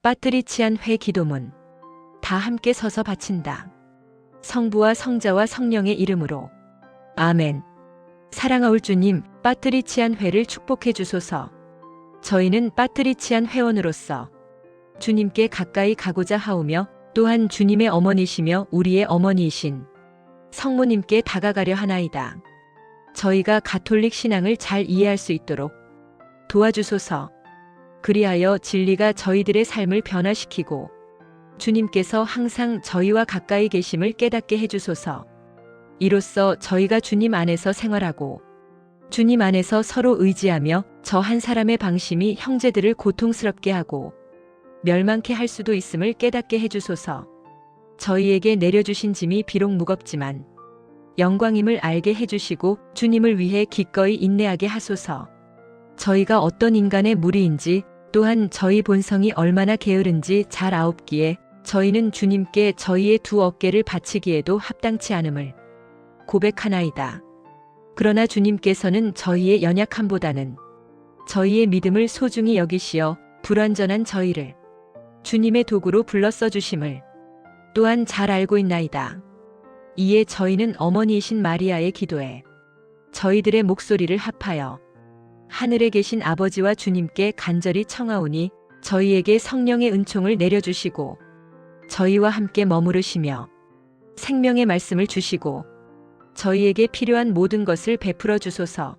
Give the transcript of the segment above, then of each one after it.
파트리치안 회 기도문. 다 함께 서서 바친다. 성부와 성자와 성령의 이름으로. 아멘. 사랑하올 주님, 파트리치안 회를 축복해 주소서. 저희는 파트리치안 회원으로서 주님께 가까이 가고자 하오며 또한 주님의 어머니시며 우리의 어머니이신 성모님께 다가가려 하나이다. 저희가 가톨릭 신앙을 잘 이해할 수 있도록 도와주소서. 그리하여 진리가 저희들의 삶을 변화시키고 주님께서 항상 저희와 가까이 계심을 깨닫게 해주소서. 이로써 저희가 주님 안에서 생활하고 주님 안에서 서로 의지하며 저 한 사람의 방심이 형제들을 고통스럽게 하고 멸망케 할 수도 있음을 깨닫게 해주소서. 저희에게 내려주신 짐이 비록 무겁지만 영광임을 알게 해주시고 주님을 위해 기꺼이 인내하게 하소서. 저희가 어떤 인간의 무리인지 또한 저희 본성이 얼마나 게으른지 잘 아옵기에 저희는 주님께 저희의 두 어깨를 바치기에도 합당치 않음을 고백하나이다. 그러나 주님께서는 저희의 연약함보다는 저희의 믿음을 소중히 여기시어 불완전한 저희를 주님의 도구로 불러 써주심을 또한 잘 알고 있나이다. 이에 저희는 어머니이신 마리아의 기도에 저희들의 목소리를 합하여 하늘에 계신 아버지와 주님께 간절히 청하오니 저희에게 성령의 은총을 내려주시고 저희와 함께 머무르시며 생명의 말씀을 주시고 저희에게 필요한 모든 것을 베풀어 주소서.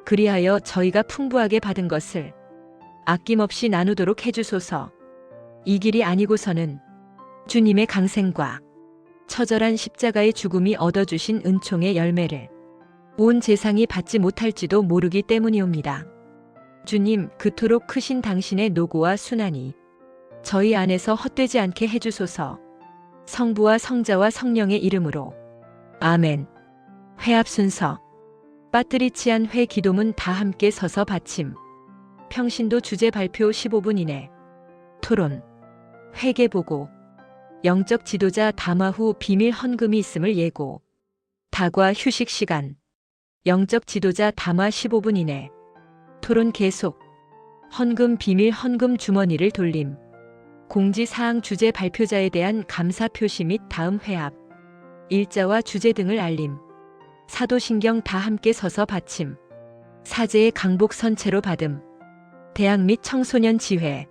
그리하여 저희가 풍부하게 받은 것을 아낌없이 나누도록 해주소서. 이 길이 아니고서는 주님의 강생과 처절한 십자가의 죽음이 얻어주신 은총의 열매를 온 세상이 받지 못할지도 모르기 때문이옵니다. 주님, 그토록 크신 당신의 노고와 순환이 저희 안에서 헛되지 않게 해주소서. 성부와 성자와 성령의 이름으로. 아멘. 회합 순서. 파트리치안 회 기도문 다 함께 서서 바침. 평신도 주제 발표 15분 이내. 토론. 회개 보고. 영적 지도자 담화 후 비밀 헌금이 있음을 예고. 다과 휴식 시간. 영적 지도자 담화 15분 이내. 토론 계속. 헌금 비밀 헌금 주머니를 돌림. 공지사항 주제 발표자에 대한 감사 표시 및 다음 회합. 일자와 주제 등을 알림. 사도신경 다 함께 서서 바침. 사제의 강복 선체로 받음. 대학 및 청소년 지회.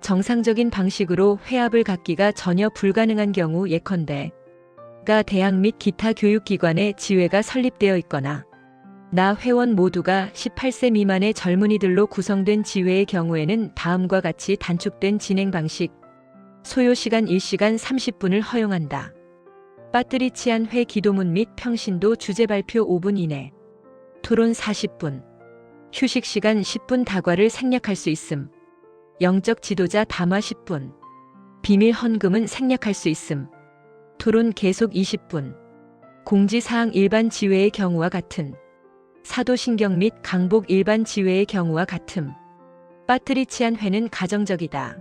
정상적인 방식으로 회합을 갖기가 전혀 불가능한 경우 예컨대 가 대학 및 기타 교육기관에 지회가 설립되어 있거나 나 회원 모두가 18세 미만의 젊은이들로 구성된 지회의 경우에는 다음과 같이 단축된 진행 방식. 소요시간 1시간 30분을 허용한다. 파트리치안 회 기도문 및 평신도 주제 발표 5분 이내. 토론 40분. 휴식 시간 10분 다과를 생략할 수 있음. 영적 지도자 담화 10분. 비밀 헌금은 생략할 수 있음. 토론 계속 20분. 공지사항 일반 지회의 경우와 같은. 사도신경 및 강복 일반 지회의 경우와 같음. 파트리치안 회는 가정적이다.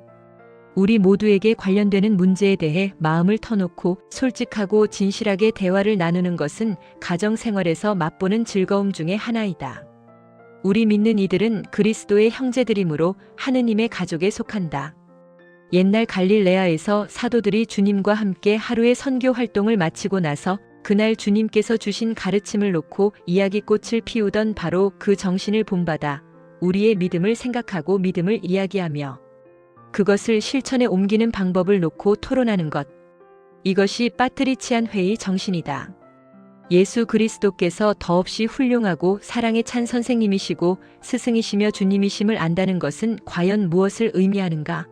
우리 모두에게 관련되는 문제에 대해 마음을 터놓고 솔직하고 진실하게 대화를 나누는 것은 가정생활에서 맛보는 즐거움 중의 하나이다. 우리 믿는 이들은 그리스도의 형제들이므로 하느님의 가족에 속한다. 옛날 갈릴레아에서 사도들이 주님과 함께 하루의 선교 활동을 마치고 나서 그날 주님께서 주신 가르침을 놓고 이야기꽃을 피우던 바로 그 정신을 본받아 우리의 믿음을 생각하고 믿음을 이야기하며 그것을 실천에 옮기는 방법을 놓고 토론하는 것. 이것이 파트리치안 회의 정신이다. 예수 그리스도께서 더없이 훌륭하고 사랑에 찬 선생님이시고 스승이시며 주님이심을 안다는 것은 과연 무엇을 의미하는가?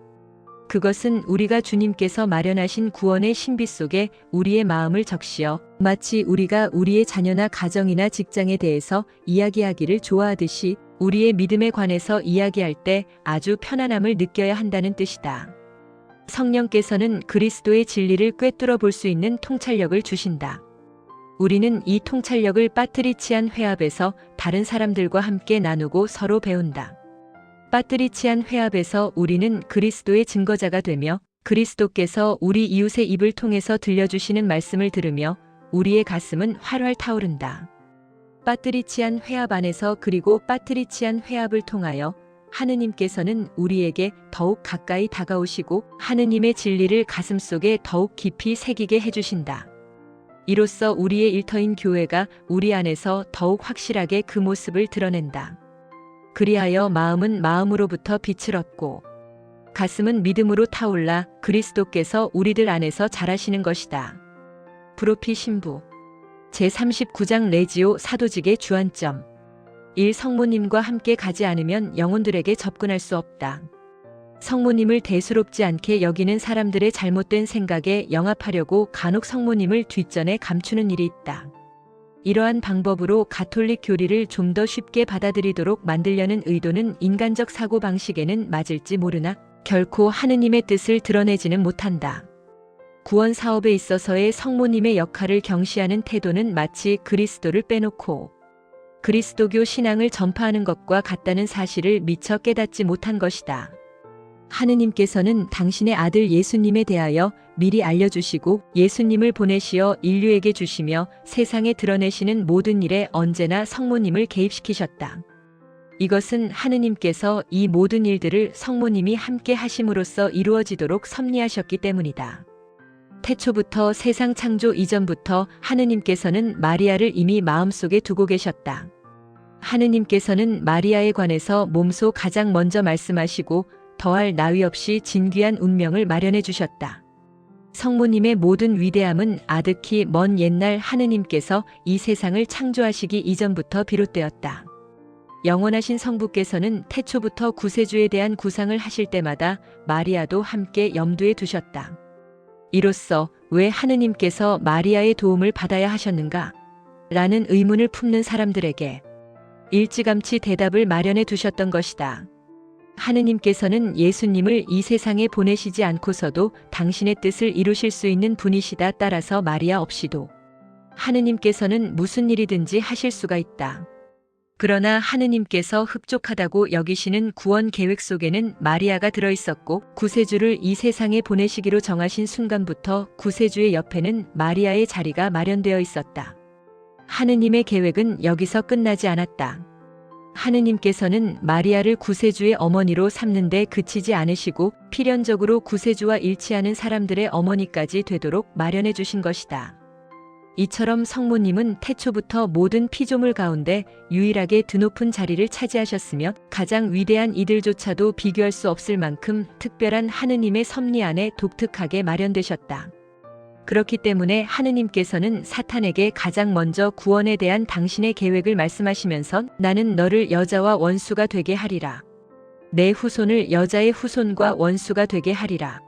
그것은 우리가 주님께서 마련하신 구원의 신비 속에 우리의 마음을 적시어 마치 우리가 우리의 자녀나 가정이나 직장에 대해서 이야기하기를 좋아하듯이 우리의 믿음에 관해서 이야기할 때 아주 편안함을 느껴야 한다는 뜻이다. 성령께서는 그리스도의 진리를 꿰뚫어 볼 수 있는 통찰력을 주신다. 우리는 이 통찰력을 파트리치안 회합에서 다른 사람들과 함께 나누고 서로 배운다. 파트리치안 회합에서 우리는 그리스도의 증거자가 되며 그리스도께서 우리 이웃의 입을 통해서 들려주시는 말씀을 들으며 우리의 가슴은 활활 타오른다. 파트리치안 회합 안에서 그리고 파트리치안 회합을 통하여 하느님께서는 우리에게 더욱 가까이 다가오시고 하느님의 진리를 가슴속에 더욱 깊이 새기게 해주신다. 이로써 우리의 일터인 교회가 우리 안에서 더욱 확실하게 그 모습을 드러낸다. 그리하여 마음은 마음으로부터 빛을 얻고 가슴은 믿음으로 타올라 그리스도께서 우리들 안에서 자라시는 것이다. 브로피 신부 제39장 레지오 사도직의 주안점 1. 성모님과 함께 가지 않으면 영혼들에게 접근할 수 없다. 성모님을 대수롭지 않게 여기는 사람들의 잘못된 생각에 영합하려고 간혹 성모님을 뒷전에 감추는 일이 있다. 이러한 방법으로 가톨릭 교리를 좀 더 쉽게 받아들이도록 만들려는 의도는 인간적 사고방식에는 맞을지 모르나 결코 하느님의 뜻을 드러내지는 못한다. 구원 사업에 있어서의 성모님의 역할을 경시하는 태도는 마치 그리스도를 빼놓고 그리스도교 신앙을 전파하는 것과 같다는 사실을 미처 깨닫지 못한 것이다. 하느님께서는 당신의 아들 예수님에 대하여 미리 알려주시고 예수님을 보내시어 인류에게 주시며 세상에 드러내시는 모든 일에 언제나 성모님을 개입시키셨다. 이것은 하느님께서 이 모든 일들을 성모님이 함께 하심으로써 이루어지도록 섭리하셨기 때문이다. 태초부터 세상 창조 이전부터 하느님께서는 마리아를 이미 마음속에 두고 계셨다. 하느님께서는 마리아에 관해서 몸소 가장 먼저 말씀하시고 더할 나위 없이 진귀한 운명을 마련해 주셨다. 성모님의 모든 위대함은 아득히 먼 옛날 하느님께서 이 세상을 창조하시기 이전부터 비롯되었다. 영원하신 성부께서는 태초부터 구세주에 대한 구상을 하실 때마다 마리아도 함께 염두에 두셨다. 이로써 왜 하느님께서 마리아의 도움을 받아야 하셨는가? 라는 의문을 품는 사람들에게 일찌감치 대답을 마련해 두셨던 것이다. 하느님께서는 예수님을 이 세상에 보내시지 않고서도 당신의 뜻을 이루실 수 있는 분이시다. 따라서 마리아 없이도 하느님께서는 무슨 일이든지 하실 수가 있다. 그러나 하느님께서 흡족하다고 여기시는 구원 계획 속에는 마리아가 들어있었고 구세주를 이 세상에 보내시기로 정하신 순간부터 구세주의 옆에는 마리아의 자리가 마련되어 있었다. 하느님의 계획은 여기서 끝나지 않았다. 하느님께서는 마리아를 구세주의 어머니로 삼는 데 그치지 않으시고 필연적으로 구세주와 일치하는 사람들의 어머니까지 되도록 마련해 주신 것이다. 이처럼 성모님은 태초부터 모든 피조물 가운데 유일하게 드높은 자리를 차지하셨으며 가장 위대한 이들조차도 비교할 수 없을 만큼 특별한 하느님의 섭리 안에 독특하게 마련되셨다. 그렇기 때문에 하느님께서는 사탄에게 가장 먼저 구원에 대한 당신의 계획을 말씀하시면서 나는 너를 여자와 원수가 되게 하리라. 내 후손을 여자의 후손과 원수가 되게 하리라.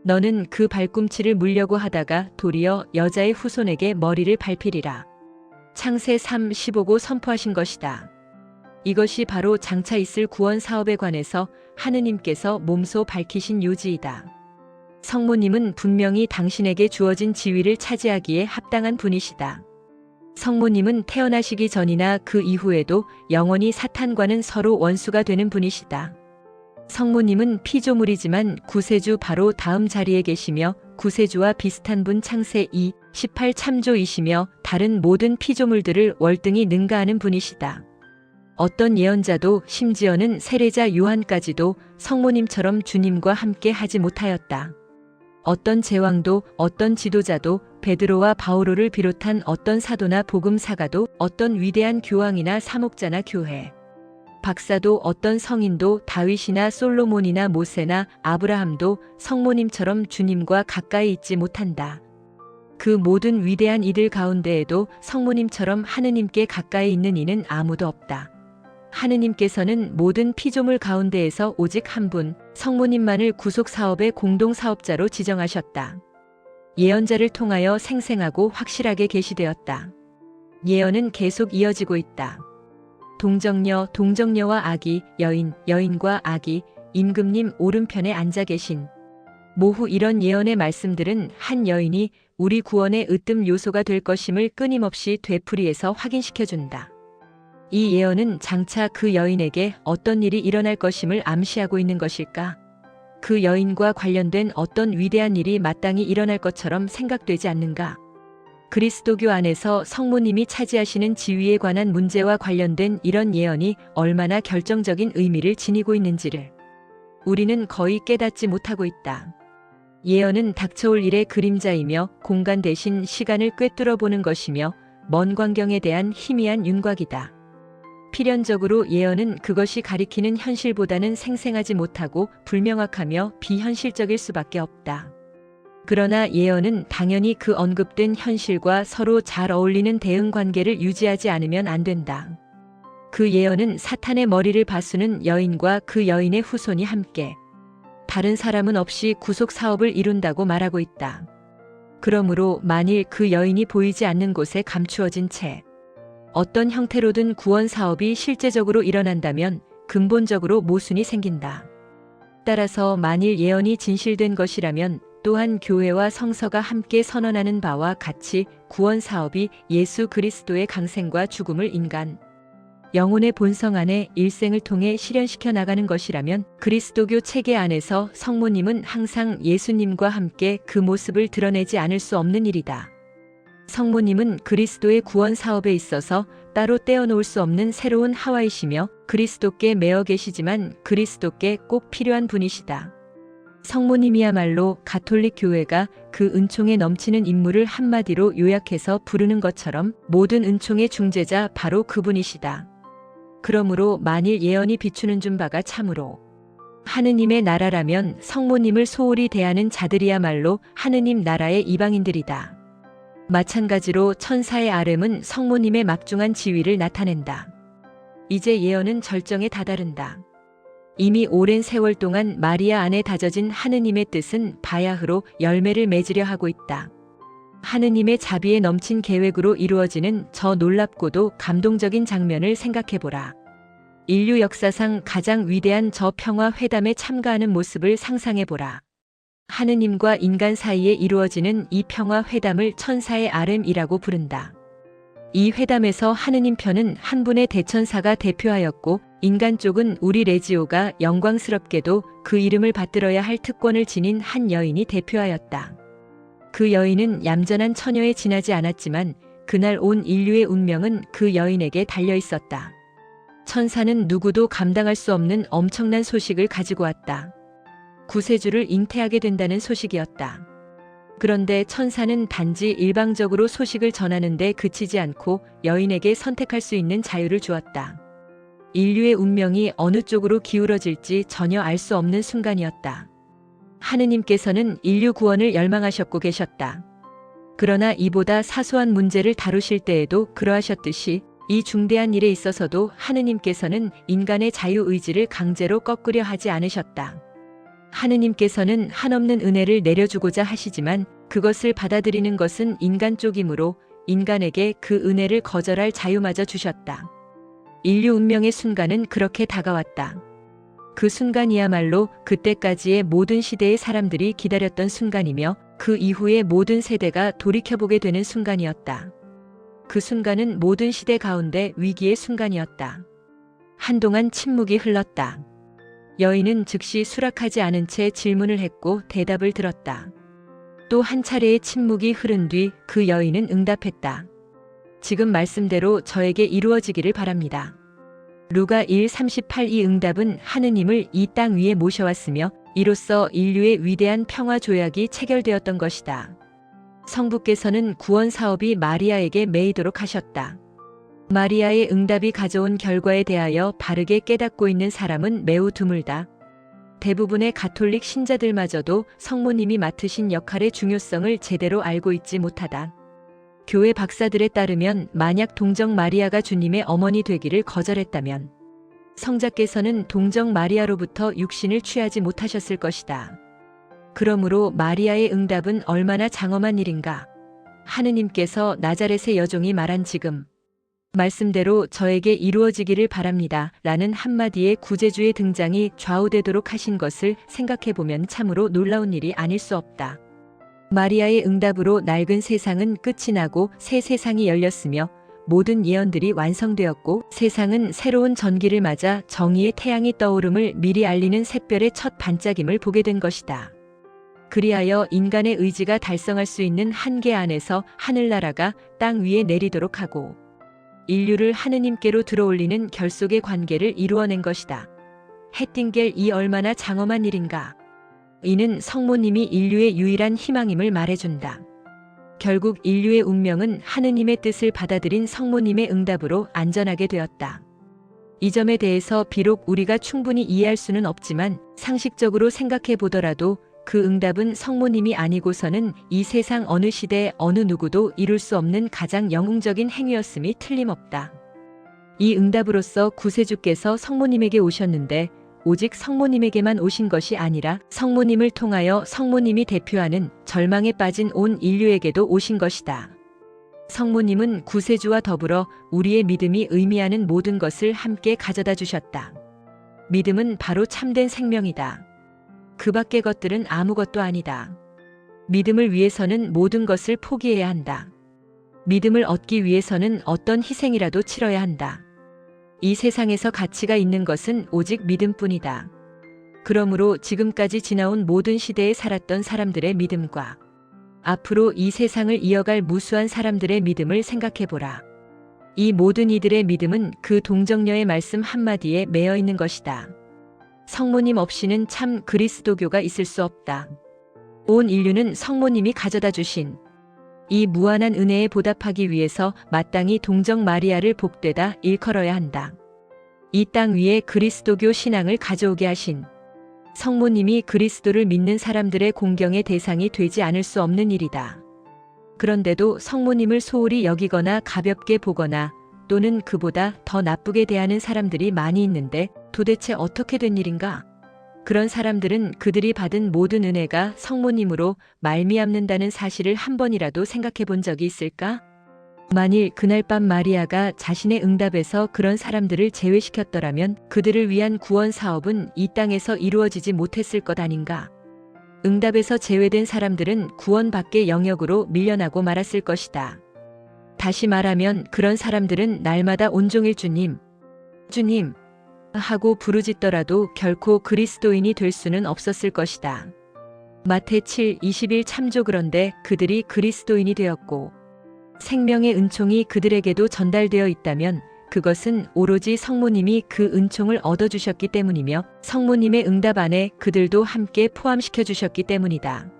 너는 그 발꿈치를 물려고 하다가 도리어 여자의 후손에게 머리를 밟히리라. 창세 3:15고 선포하신 것이다. 이것이 바로 장차 있을 구원 사업에 관해서 하느님께서 몸소 밝히신 요지이다. 성모님은 분명히 당신에게 주어진 지위를 차지하기에 합당한 분이시다. 성모님은 태어나시기 전이나 그 이후에도 영원히 사탄과는 서로 원수가 되는 분이시다. 성모님은 피조물이지만 구세주 바로 다음 자리에 계시며 구세주와 비슷한 분 창세 2:18 참조이시며 다른 모든 피조물들을 월등히 능가하는 분이시다. 어떤 예언자도 심지어는 세례자 요한까지도 성모님처럼 주님과 함께 하지 못하였다. 어떤 제왕도 어떤 지도자도 베드로와 바오로를 비롯한 어떤 사도나 복음사가도 어떤 위대한 교황이나 사목자나 교회 박사도 어떤 성인도 다윗이나 솔로몬이나 모세나 아브라함도 성모님처럼 주님과 가까이 있지 못한다. 그 모든 위대한 이들 가운데에도 성모님처럼 하느님께 가까이 있는 이는 아무도 없다. 하느님께서는 모든 피조물 가운데에서 오직 한 분, 성모님만을 구속사업의 공동사업자로 지정하셨다. 예언자를 통하여 생생하고 확실하게 계시되었다. 예언은 계속 이어지고 있다. 동정녀, 동정녀와 아기, 여인, 여인과 아기, 임금님 오른편에 앉아 계신 모후 이런 예언의 말씀들은 한 여인이 우리 구원의 으뜸 요소가 될 것임을 끊임없이 되풀이해서 확인시켜준다. 이 예언은 장차 그 여인에게 어떤 일이 일어날 것임을 암시하고 있는 것일까? 그 여인과 관련된 어떤 위대한 일이 마땅히 일어날 것처럼 생각되지 않는가? 그리스도교 안에서 성모님이 차지하시는 지위에 관한 문제와 관련된 이런 예언이 얼마나 결정적인 의미를 지니고 있는지를 우리는 거의 깨닫지 못하고 있다. 예언은 닥쳐올 일의 그림자이며 공간 대신 시간을 꿰뚫어 보는 것이며 먼 광경에 대한 희미한 윤곽이다. 필연적으로 예언은 그것이 가리키는 현실보다는 생생하지 못하고 불명확하며 비현실적일 수밖에 없다. 그러나 예언은 당연히 그 언급된 현실과 서로 잘 어울리는 대응 관계를 유지하지 않으면 안 된다. 그 예언은 사탄의 머리를 바수는 여인과 그 여인의 후손이 함께 다른 사람은 없이 구속 사업을 이룬다고 말하고 있다. 그러므로 만일 그 여인이 보이지 않는 곳에 감추어진 채 어떤 형태로든 구원 사업이 실제적으로 일어난다면 근본적으로 모순이 생긴다. 따라서 만일 예언이 진실된 것이라면 또한 교회와 성서가 함께 선언하는 바와 같이 구원 사업이 예수 그리스도의 강생과 죽음을 인간 영혼의 본성 안에 일생을 통해 실현시켜 나가는 것이라면 그리스도교 체계 안에서 성모님은 항상 예수님과 함께 그 모습을 드러내지 않을 수 없는 일이다. 성모님은 그리스도의 구원 사업에 있어서 따로 떼어놓을 수 없는 새로운 하와이시며 그리스도께 매어 계시지만 그리스도께 꼭 필요한 분이시다. 성모님이야말로 가톨릭 교회가 그 은총에 넘치는 인물을 한마디로 요약해서 부르는 것처럼 모든 은총의 중재자 바로 그분이시다. 그러므로 만일 예언이 비추는 준 바가 참으로 하느님의 나라라면 성모님을 소홀히 대하는 자들이야말로 하느님 나라의 이방인들이다. 마찬가지로 천사의 아름은 성모님의 막중한 지위를 나타낸다. 이제 예언은 절정에 다다른다. 이미 오랜 세월 동안 마리아 안에 다져진 하느님의 뜻은 바야흐로 열매를 맺으려 하고 있다. 하느님의 자비에 넘친 계획으로 이루어지는 저 놀랍고도 감동적인 장면을 생각해보라. 인류 역사상 가장 위대한 저 평화 회담에 참가하는 모습을 상상해보라. 하느님과 인간 사이에 이루어지는 이 평화 회담을 천사의 아름이라고 부른다. 이 회담에서 하느님 편은 한 분의 대천사가 대표하였고 인간 쪽은 우리 레지오가 영광스럽게도 그 이름을 받들어야 할 특권을 지닌 한 여인이 대표하였다. 그 여인은 얌전한 처녀에 지나지 않았지만 그날 온 인류의 운명은 그 여인에게 달려 있었다. 천사는 누구도 감당할 수 없는 엄청난 소식을 가지고 왔다. 구세주를 잉태하게 된다는 소식이었다. 그런데 천사는 단지 일방적으로 소식을 전하는 데 그치지 않고 여인에게 선택할 수 있는 자유를 주었다. 인류의 운명이 어느 쪽으로 기울어질지 전혀 알 수 없는 순간이었다. 하느님께서는 인류 구원을 열망하셨고 계셨다. 그러나 이보다 사소한 문제를 다루실 때에도 그러하셨듯이 이 중대한 일에 있어서도 하느님께서는 인간의 자유의지를 강제로 꺾으려 하지 않으셨다. 하느님께서는 한없는 은혜를 내려주고자 하시지만 그것을 받아들이는 것은 인간 쪽이므로 인간에게 그 은혜를 거절할 자유마저 주셨다. 인류 운명의 순간은 그렇게 다가왔다. 그 순간이야말로 그때까지의 모든 시대의 사람들이 기다렸던 순간이며 그 이후의 모든 세대가 돌이켜보게 되는 순간이었다. 그 순간은 모든 시대 가운데 위기의 순간이었다. 한동안 침묵이 흘렀다. 여인은 즉시 수락하지 않은 채 질문을 했고 대답을 들었다. 또 한 차례의 침묵이 흐른 뒤 그 여인은 응답했다. 지금 말씀대로 저에게 이루어지기를 바랍니다. 루가 1:38 이 응답은 하느님을 이 땅 위에 모셔왔으며 이로써 인류의 위대한 평화 조약이 체결되었던 것이다. 성부께서는 구원 사업이 마리아에게 매이도록 하셨다. 마리아의 응답이 가져온 결과에 대하여 바르게 깨닫고 있는 사람은 매우 드물다. 대부분의 가톨릭 신자들마저도 성모님이 맡으신 역할의 중요성을 제대로 알고 있지 못하다. 교회 박사들에 따르면 만약 동정 마리아가 주님의 어머니 되기를 거절했다면 성자께서는 동정 마리아로부터 육신을 취하지 못하셨을 것이다. 그러므로 마리아의 응답은 얼마나 장엄한 일인가. 하느님께서 나자렛의 여종이 말한 지금 말씀대로 저에게 이루어지기를 바랍니다. 라는 한마디의 구제주의 등장이 좌우되도록 하신 것을 생각해보면 참으로 놀라운 일이 아닐 수 없다. 마리아의 응답으로 낡은 세상은 끝이 나고 새 세상이 열렸으며 모든 예언들이 완성되었고 세상은 새로운 전기를 맞아 정의의 태양이 떠오름을 미리 알리는 샛별의 첫 반짝임을 보게 된 것이다. 그리하여 인간의 의지가 달성할 수 있는 한계 안에서 하늘나라가 땅 위에 내리도록 하고 인류를 하느님께로 들어올리는 결속의 관계를 이루어낸 것이다. 햇띵겔 이 얼마나 장엄한 일인가. 이는 성모님이 인류의 유일한 희망임을 말해준다. 결국 인류의 운명은 하느님의 뜻을 받아들인 성모님의 응답으로 안전하게 되었다. 이 점에 대해서 비록 우리가 충분히 이해할 수는 없지만 상식적으로 생각해 보더라도 그 응답은 성모님이 아니고서는 이 세상 어느 시대 어느 누구도 이룰 수 없는 가장 영웅적인 행위였음이 틀림없다. 이 응답으로서 구세주께서 성모님에게 오셨는데 오직 성모님에게만 오신 것이 아니라 성모님을 통하여 성모님이 대표하는 절망에 빠진 온 인류에게도 오신 것이다. 성모님은 구세주와 더불어 우리의 믿음이 의미하는 모든 것을 함께 가져다 주셨다. 믿음은 바로 참된 생명이다. 그 밖의 것들은 아무것도 아니다. 믿음을 위해서는 모든 것을 포기해야 한다. 믿음을 얻기 위해서는 어떤 희생이라도 치러야 한다. 이 세상에서 가치가 있는 것은 오직 믿음뿐이다. 그러므로 지금까지 지나온 모든 시대에 살았던 사람들의 믿음과 앞으로 이 세상을 이어갈 무수한 사람들의 믿음을 생각해보라. 이 모든 이들의 믿음은 그 동정녀의 말씀 한마디에 매여 있는 것이다. 성모님 없이는 참 그리스도교가 있을 수 없다. 온 인류는 성모님이 가져다 주신 이 무한한 은혜에 보답하기 위해서 마땅히 동정 마리아를 복되다 일컬어야 한다. 이 땅 위에 그리스도교 신앙을 가져오게 하신 성모님이 그리스도를 믿는 사람들의 공경의 대상이 되지 않을 수 없는 일이다. 그런데도 성모님을 소홀히 여기거나 가볍게 보거나 또는 그보다 더 나쁘게 대하는 사람들이 많이 있는데 도대체 어떻게 된 일인가? 그런 사람들은 그들이 받은 모든 은혜가 성모님으로 말미암는다는 사실을 한 번이라도 생각해 본 적이 있을까? 만일 그날 밤 마리아가 자신의 응답에서 그런 사람들을 제외시켰더라면 그들을 위한 구원 사업은 이 땅에서 이루어지지 못했을 것 아닌가? 응답에서 제외된 사람들은 구원 밖의 영역으로 밀려나고 말았을 것이다. 다시 말하면 그런 사람들은 날마다 온종일 주님, 주님 하고 부르짖더라도 결코 그리스도인이 될 수는 없었을 것이다. 마태 7:21 참조. 그런데 그들이 그리스도인이 되었고 생명의 은총이 그들에게도 전달되어 있다면 그것은 오로지 성모님이 그 은총을 얻어주셨기 때문이며 성모님의 응답 안에 그들도 함께 포함시켜 주셨기 때문이다.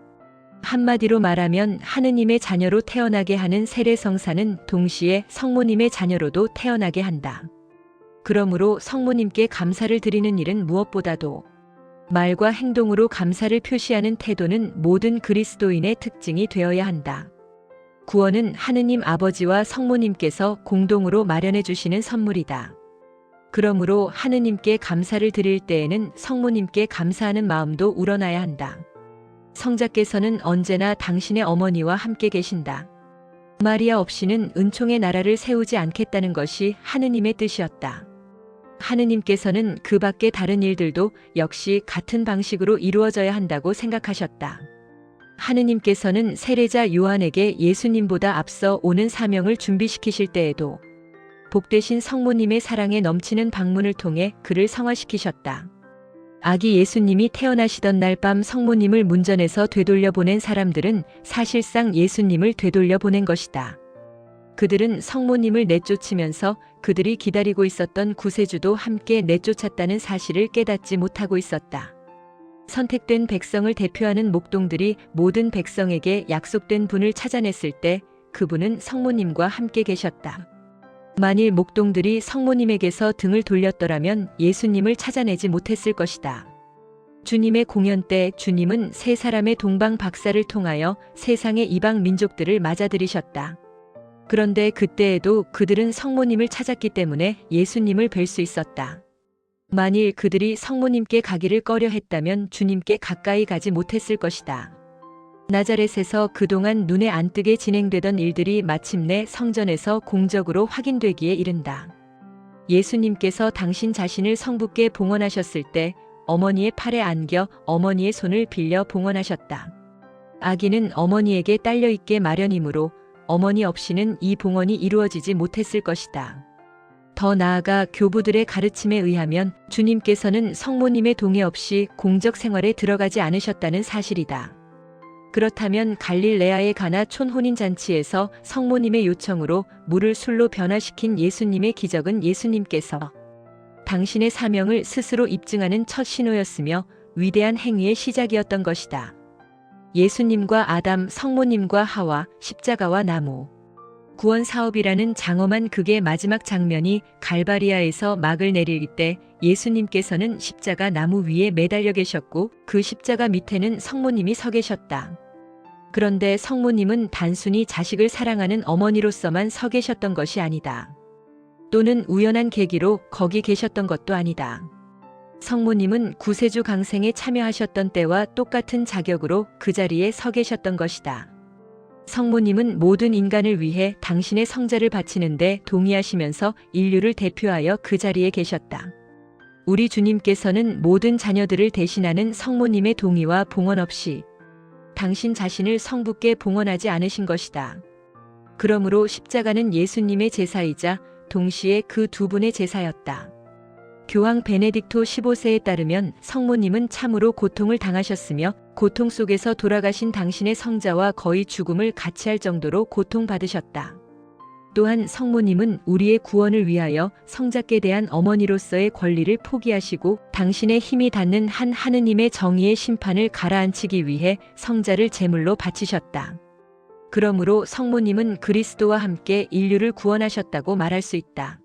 한마디로 말하면 하느님의 자녀로 태어나게 하는 세례성사는 동시에 성모님의 자녀로도 태어나게 한다. 그러므로 성모님께 감사를 드리는 일은 무엇보다도 말과 행동으로 감사를 표시하는 태도는 모든 그리스도인의 특징이 되어야 한다. 구원은 하느님 아버지와 성모님께서 공동으로 마련해 주시는 선물이다. 그러므로 하느님께 감사를 드릴 때에는 성모님께 감사하는 마음도 우러나야 한다. 성자께서는 언제나 당신의 어머니와 함께 계신다. 마리아 없이는 은총의 나라를 세우지 않겠다는 것이 하느님의 뜻이었다. 하느님께서는 그 밖의 다른 일들도 역시 같은 방식으로 이루어져야 한다고 생각하셨다. 하느님께서는 세례자 요한에게 예수님보다 앞서 오는 사명을 준비시키실 때에도 복되신 성모님의 사랑에 넘치는 방문을 통해 그를 성화시키셨다. 아기 예수님이 태어나시던 날 밤 성모님을 문전에서 되돌려 보낸 사람들은 사실상 예수님을 되돌려 보낸 것이다. 그들은 성모님을 내쫓으면서 그들이 기다리고 있었던 구세주도 함께 내쫓았다는 사실을 깨닫지 못하고 있었다. 선택된 백성을 대표하는 목동들이 모든 백성에게 약속된 분을 찾아냈을 때 그분은 성모님과 함께 계셨다. 만일 목동들이 성모님에게서 등을 돌렸더라면 예수님을 찾아내지 못했을 것이다. 주님의 공연 때 주님은 세 사람의 동방 박사를 통하여 세상의 이방 민족들을 맞아들이셨다. 그런데 그때에도 그들은 성모님을 찾았기 때문에 예수님을 뵐 수 있었다. 만일 그들이 성모님께 가기를 꺼려 했다면 주님께 가까이 가지 못했을 것이다. 나자렛에서 그동안 눈에 안 뜨게 진행되던 일들이 마침내 성전에서 공적으로 확인되기에 이른다. 예수님께서 당신 자신을 성부께 봉헌하셨을 때 어머니의 팔에 안겨 어머니의 손을 빌려 봉헌하셨다. 아기는 어머니에게 딸려 있게 마련이므로 어머니 없이는 이 봉헌이 이루어지지 못했을 것이다. 더 나아가 교부들의 가르침에 의하면 주님께서는 성모님의 동의 없이 공적 생활에 들어가지 않으셨다는 사실이다. 그렇다면 갈릴레아의 가나 촌혼인잔치에서 성모님의 요청으로 물을 술로 변화시킨 예수님의 기적은 예수님께서 당신의 사명을 스스로 입증하는 첫 신호였으며 위대한 행위의 시작이었던 것이다. 예수님과 아담, 성모님과 하와, 십자가와 나무. 구원 사업이라는 장엄한 극의 마지막 장면이 갈바리아에서 막을 내릴 때 예수님께서는 십자가 나무 위에 매달려 계셨고 그 십자가 밑에는 성모님이 서 계셨다. 그런데 성모님은 단순히 자식을 사랑하는 어머니로서만 서 계셨던 것이 아니다. 또는 우연한 계기로 거기 계셨던 것도 아니다. 성모님은 구세주 강생에 참여하셨던 때와 똑같은 자격으로 그 자리에 서 계셨던 것이다. 성모님은 모든 인간을 위해 당신의 성자를 바치는데 동의하시면서 인류를 대표하여 그 자리에 계셨다. 우리 주님께서는 모든 자녀들을 대신하는 성모님의 동의와 봉헌 없이 당신 자신을 성부께 봉헌하지 않으신 것이다. 그러므로 십자가는 예수님의 제사이자 동시에 그 두 분의 제사였다. 교황 베네딕토 15세에 따르면 성모님은 참으로 고통을 당하셨으며 고통 속에서 돌아가신 당신의 성자와 거의 죽음을 같이 할 정도로 고통받으셨다. 또한 성모님은 우리의 구원을 위하여 성자께 대한 어머니로서의 권리를 포기하시고 당신의 힘이 닿는 한 하느님의 정의의 심판을 가라앉히기 위해 성자를 제물로 바치셨다. 그러므로 성모님은 그리스도와 함께 인류를 구원하셨다고 말할 수 있다.